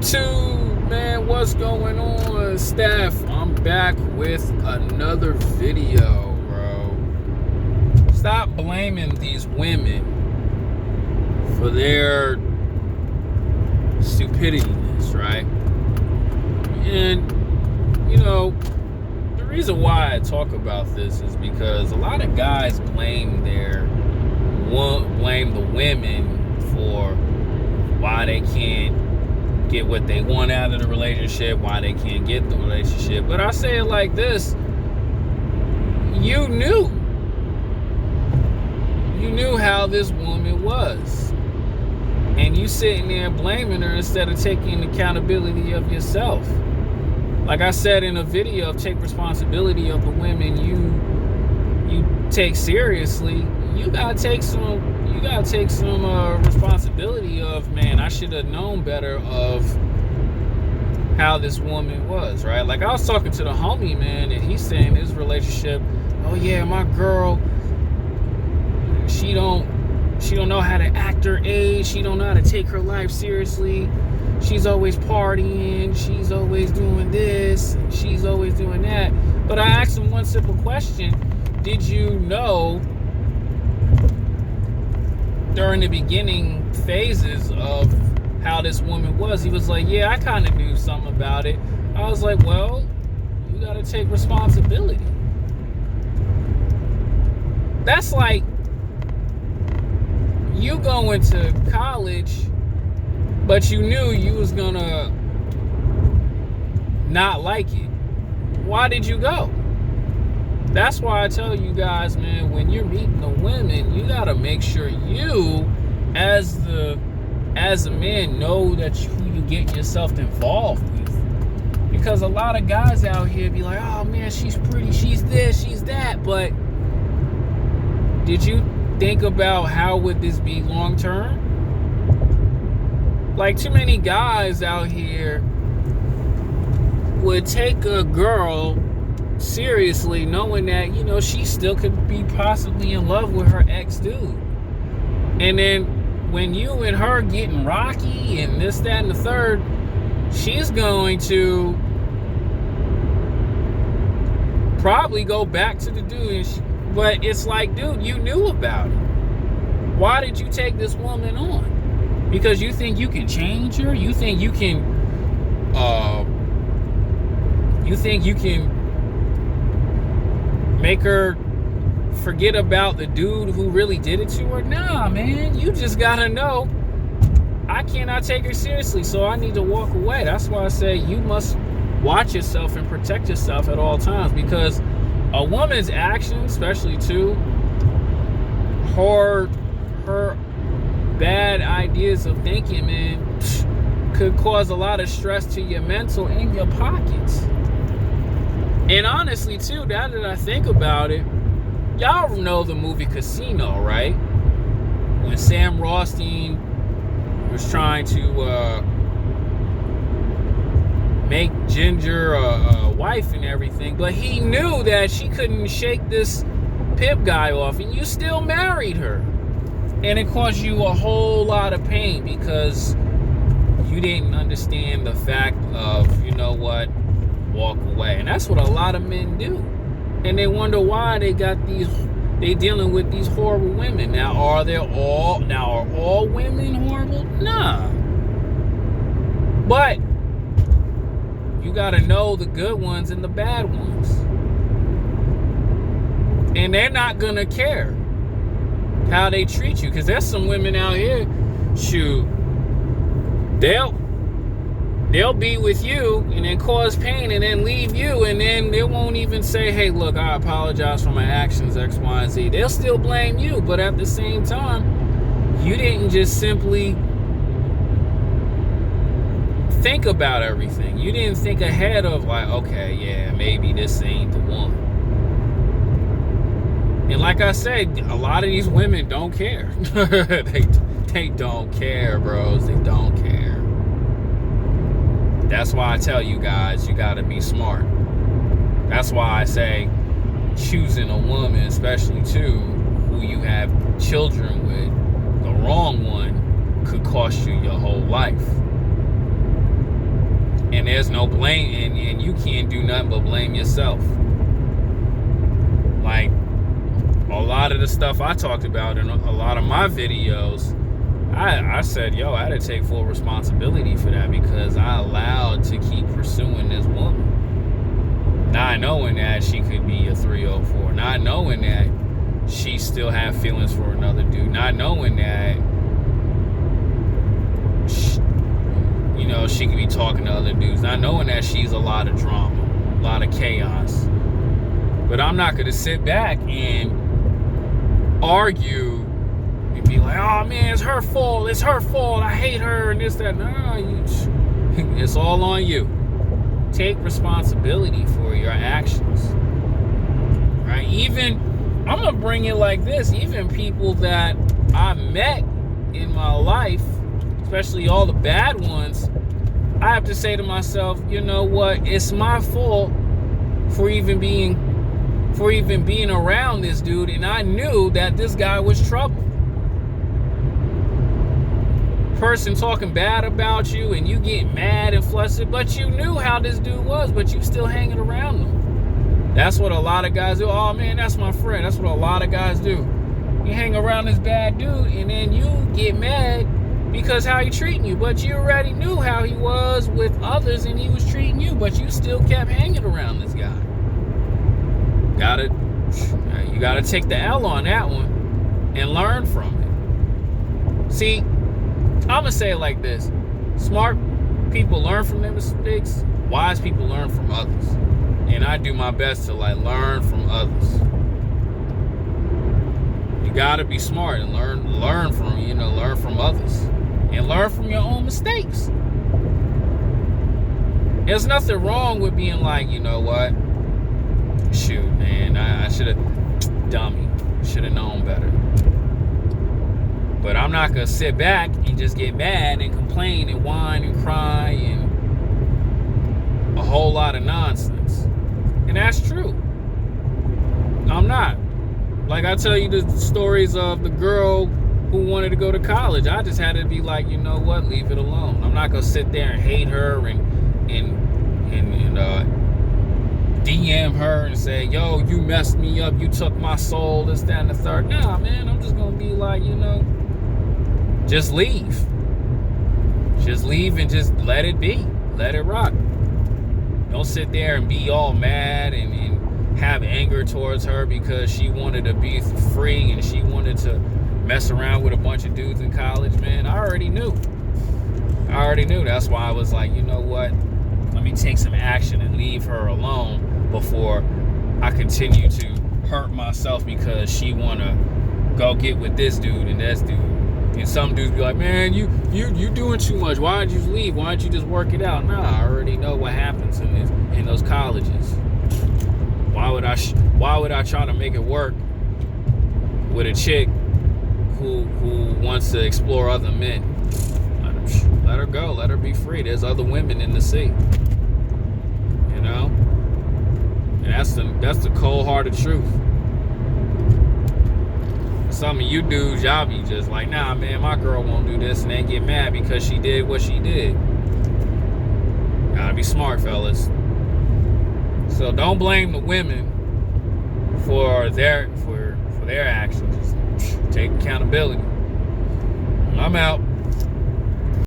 YouTube, man, what's going on? Steph, I'm back with another video, bro. Stop blaming these women for their stupidityness, right? And, the reason why I talk about this is because a lot of guys blame the women for why they can't get what they want out of the relationship, why they can't get the relationship. But I say it like this: you knew how this woman was, and you sitting there blaming her instead of taking accountability of yourself. Like I said in a video of take responsibility of the women you take seriously. You gotta take some responsibility of, man, I should have known better of how this woman was, right? Like, I was talking to the homie, man, and he's saying his relationship, oh yeah, my girl, she don't know how to act her age, she don't know how to take her life seriously, she's always partying, she's always doing this, she's always doing that. But I asked him one simple question: did you know during the beginning phases of how this woman was? He was like, yeah, I kind of knew something about it. I was like, well, you got to take responsibility. That's like you going to college, but you knew you was gonna not like it. Why did you go? That's why I tell you guys, man, when you're meeting the women, you gotta make sure you, as a man, know that who you get yourself involved with. Because a lot of guys out here be like, oh man, she's pretty, she's this, she's that, but did you think about how would this be long term? Like, too many guys out here would take a girl seriously knowing that, she still could be possibly in love with her ex-dude. And then when you and her getting rocky and this, that, and the third, she's going to probably go back to the dude. But it's like, dude, you knew about it. Why did you take this woman on? Because you think you can change her? You think you can make her forget about the dude who really did it to her? Nah, man. You just gotta know, I cannot take her seriously, so I need to walk away. That's why I say you must watch yourself and protect yourself at all times, because a woman's actions, especially too, her bad ideas of thinking, man, could cause a lot of stress to your mental and your pockets. And honestly, too, now that I think about it, y'all know the movie Casino, right? When Sam Rothstein was trying to make Ginger a wife and everything, but he knew that she couldn't shake this pimp guy off, and you still married her. And it caused you a whole lot of pain because you didn't understand the fact of, walk away. And that's what a lot of men do. And they wonder why they dealing with these horrible women. Now, are all women horrible? Nah. But you gotta know the good ones and the bad ones. And they're not gonna care how they treat you, because there's some women out here, shoot, they'll be with you and then cause pain and then leave you, and then they won't even say, hey, look, I apologize for my actions, X, Y, and Z. They'll still blame you, but at the same time, you didn't just simply think about everything. You didn't think ahead of, like, okay, yeah, maybe this ain't the one. And like I said, a lot of these women don't care. They don't care, bros. They don't care. That's why I tell you guys, you gotta be smart. That's why I say choosing a woman, especially too, who you have children with, the wrong one could cost you your whole life. And there's no blame, and you can't do nothing but blame yourself. Like, a lot of the stuff I talked about in a lot of my videos, I said, yo, I had to take full responsibility for that because I allowed to keep pursuing this woman. Not knowing that she could be a 304. Not knowing that she still had feelings for another dude. Not knowing that she could be talking to other dudes. Not knowing that she's a lot of drama, a lot of chaos. But I'm not going to sit back and argue and be like, oh man, it's her fault. It's her fault. I hate her and this, that. No, it's all on you. Take responsibility for your actions. Right? Even, I'm going to bring it like this. Even people that I met in my life, especially all the bad ones, I have to say to myself, you know what? It's my fault for even being around this dude, and I knew that this guy was trouble. Person talking bad about you, and you get mad and flustered, but you knew how this dude was, but you still hanging around him. That's what a lot of guys do. Oh man, that's my friend. That's what a lot of guys do. You hang around this bad dude, and then you get mad because how he treating you, but you already knew how he was with others, and he was treating you, but you still kept hanging around this guy. You gotta take the L on that one and learn from it. See, I'm gonna say it like this: smart people learn from their mistakes, wise people learn from others. And I do my best to learn from others. You gotta be smart and learn from others. And learn from your own mistakes. There's nothing wrong with being like, you know what? Shoot, man, I should have, dummy, should have known better. But I'm not going to sit back and just get mad and complain and whine and cry and a whole lot of nonsense. And that's true. I'm not. Like I tell you the stories of the girl who wanted to go to college. I just had to be like, you know what, leave it alone. I'm not going to sit there and hate her and DM her and say, yo, you messed me up, you took my soul, this, that, and the third. Nah, man, I'm just gonna be like, just leave. Just leave and just let it be. Let it rock. Don't sit there and be all mad and have anger towards her because she wanted to be free and she wanted to mess around with a bunch of dudes in college, man. I already knew. That's why I was like, you know what? Let me take some action and leave her alone before I continue to hurt myself because she wanna go get with this dude and this dude. And some dudes be like, man, you doing too much. Why did you leave? Why don't you just work it out? Nah, I already know what happens in those colleges. Why would I try to make it work with a chick who wants to explore other men? Let her go. Let her be free. There's other women in the sea. And that's the cold-hearted truth. Some of you dudes, y'all be just like, nah, man, my girl won't do this, and they get mad because she did what she did. Gotta be smart, fellas. So don't blame the women for their actions. Just take accountability. I'm out.